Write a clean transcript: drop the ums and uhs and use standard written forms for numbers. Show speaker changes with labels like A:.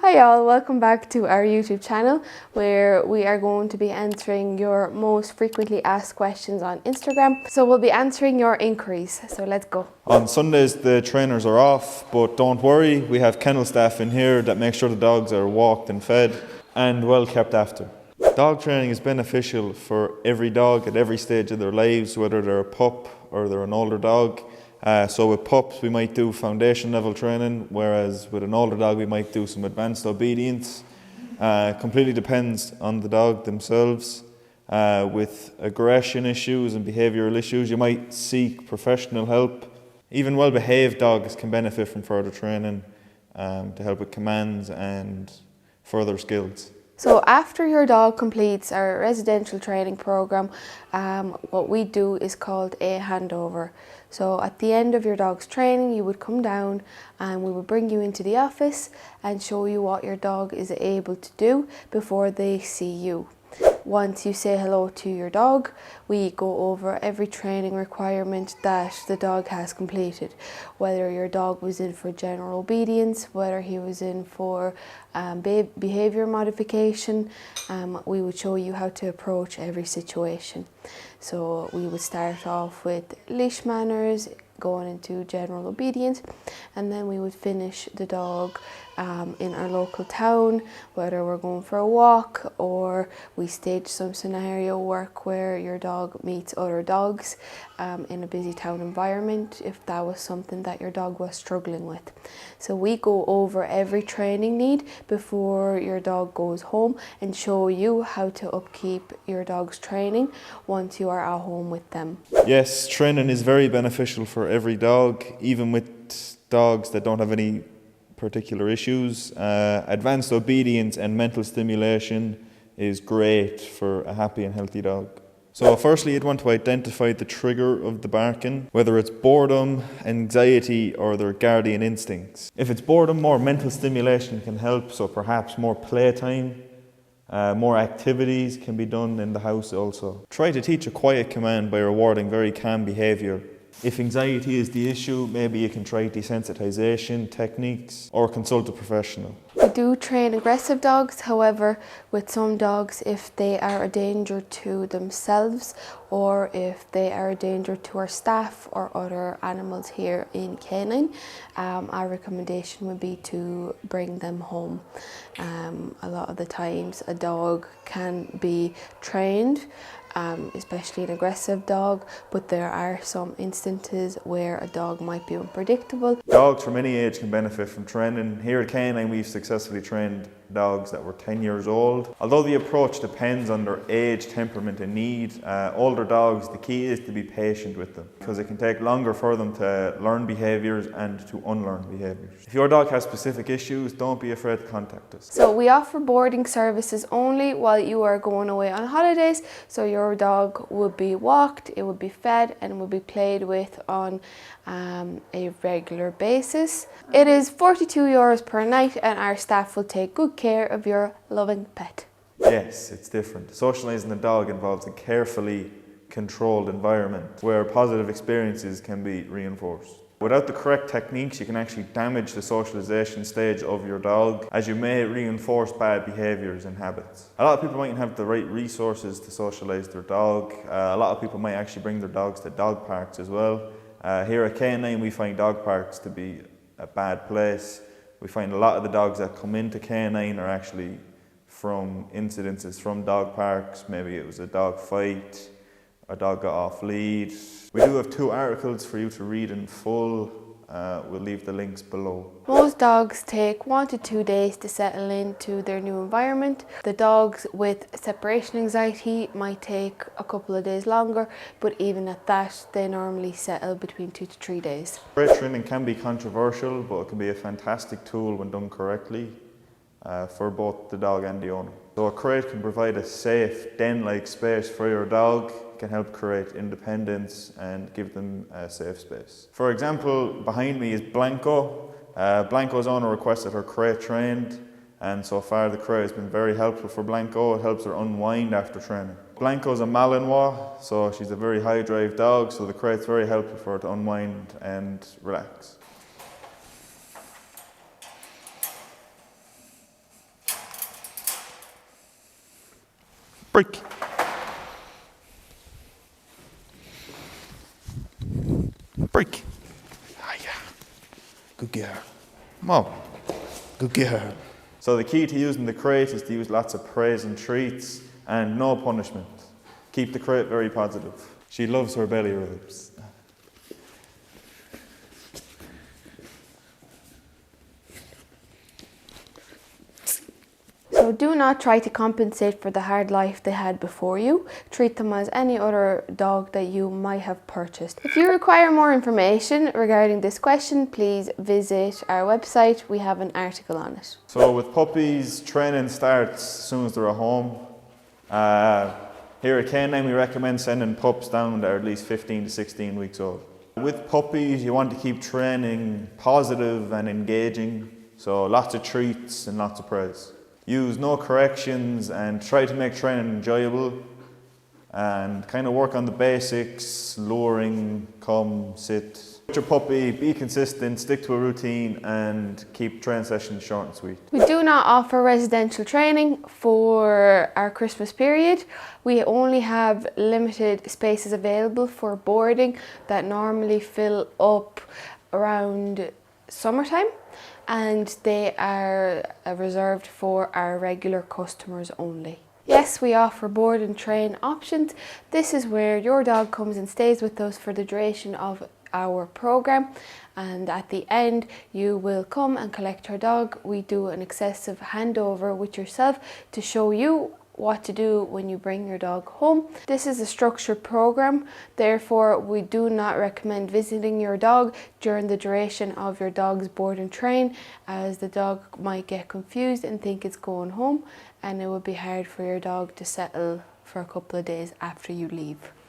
A: Hi all, welcome back to our YouTube channel where we are going to be answering your most frequently asked questions on Instagram. So we'll be answering your inquiries, so let's go.
B: On Sundays the trainers are off, but don't worry, we have kennel staff in here that make sure the dogs are walked and fed and well kept after. Dog training is beneficial for every dog at every stage of their lives, whether they're a pup or they're an older dog. So with pups we might do foundation level training, whereas with an older dog we might do some advanced obedience. Completely depends on the dog themselves. With aggression issues and behavioural issues you might seek professional help. Even well-behaved dogs can benefit from further training to help with commands and further skills.
A: So after your dog completes our residential training program, what we do is called a handover. So at the end of your dog's training, you would come down and we would bring you into the office and show you what your dog is able to do before they see you. Once you say hello to your dog, we go over every training requirement that the dog has completed. Whether your dog was in for general obedience, whether he was in for behaviour modification, we would show you how to approach every situation. So we would start off with leash manners, going into general obedience, and then we would finish the dog in our local town, whether we're going for a walk or we stage some scenario work where your dog meets other dogs in a busy town environment, if that was something that your dog was struggling with. So we go over every training need before your dog goes home and show you how to upkeep your dog's training once you are at home with them.
B: Yes, training is very beneficial for every dog, even with dogs that don't have any particular issues. Advanced obedience and mental stimulation is great for a happy and healthy dog. So firstly, you'd want to identify the trigger of the barking, whether it's boredom, anxiety or their guardian instincts. If it's boredom, more mental stimulation can help, so perhaps more playtime, more activities can be done in the house also. Try to teach a quiet command by rewarding very calm behaviour. If anxiety is the issue, maybe you can try desensitization techniques or consult a professional.
A: We do train aggressive dogs, however, with some dogs, if they are a danger to themselves or if they are a danger to our staff or other animals here in Canine, our recommendation would be to bring them home. A lot of the times a dog can be trained, especially an aggressive dog, but there are some instances where a dog might be unpredictable.
B: Dogs from any age can benefit from training. Here at Canine we've successfully trained dogs that were 10 years old. Although the approach depends on their age, temperament and need, older dogs, the key is to be patient with them because it can take longer for them to learn behaviours and to unlearn behaviours. If your dog has specific issues, don't be afraid to contact us.
A: So we offer boarding services only while you are going away on holidays, so your dog would be walked, it would be fed and it would be played with on a regular basis. It is €42 per night and our staff will take good care of your loving pet.
B: Yes, it's different. Socialising a dog involves a carefully controlled environment where positive experiences can be reinforced. Without the correct techniques, you can actually damage the socialization stage of your dog, as you may reinforce bad behaviours and habits. A lot of people mightn't have the right resources to socialise their dog. A lot of people might actually bring their dogs to dog parks as well. Here at Canine we find dog parks to be a bad place. We find a lot of the dogs that come into Canine are actually from incidences from dog parks. Maybe it was a dog fight, a dog got off lead. We do have 2 articles for you to read in full. We'll leave the links below.
A: Most dogs take 1 to 2 days to settle into their new environment. The dogs with separation anxiety might take a couple of days longer, but even at that, they normally settle between 2 to 3 days.
B: Crate training can be controversial, but it can be a fantastic tool when done correctly for both the dog and the owner. So a crate can provide a safe, den-like space for your dog. Can help create independence and give them a safe space. For example, behind me is Blanco. Blanco's owner requested her crate trained, and so far the crate has been very helpful for Blanco. It helps her unwind after training. Blanco's a Malinois, so she's a very high drive dog, so the crate's very helpful for her to unwind and relax. Break. Break. Ah, yeah. Good girl. Come on. Good girl. So the key to using the crate is to use lots of praise and treats and no punishment. Keep the crate very positive. She loves her belly rubs.
A: So do not try to compensate for the hard life they had before you. Treat them as any other dog that you might have purchased. If you require more information regarding this question, please visit our website. We have an article on it.
B: So with puppies, training starts as soon as they're at home. Here at K9 we recommend sending pups down that are at least 15 to 16 weeks old. With puppies you want to keep training positive and engaging, so lots of treats and lots of praise. Use no corrections and try to make training enjoyable and kind of work on the basics, luring, come, sit. With your puppy, be consistent, stick to a routine and keep training sessions short and sweet.
A: We do not offer residential training for our Christmas period. We only have limited spaces available for boarding that normally fill up around summertime, and they are reserved for our regular customers only. Yes, we offer board and train options. This is where your dog comes and stays with us for the duration of our program, and at the end you will come and collect your dog. We do an excessive handover with yourself to show you what to do when you bring your dog home. This is a structured program, therefore we do not recommend visiting your dog during the duration of your dog's board and train, as the dog might get confused and think it's going home, and it would be hard for your dog to settle for a couple of days after you leave.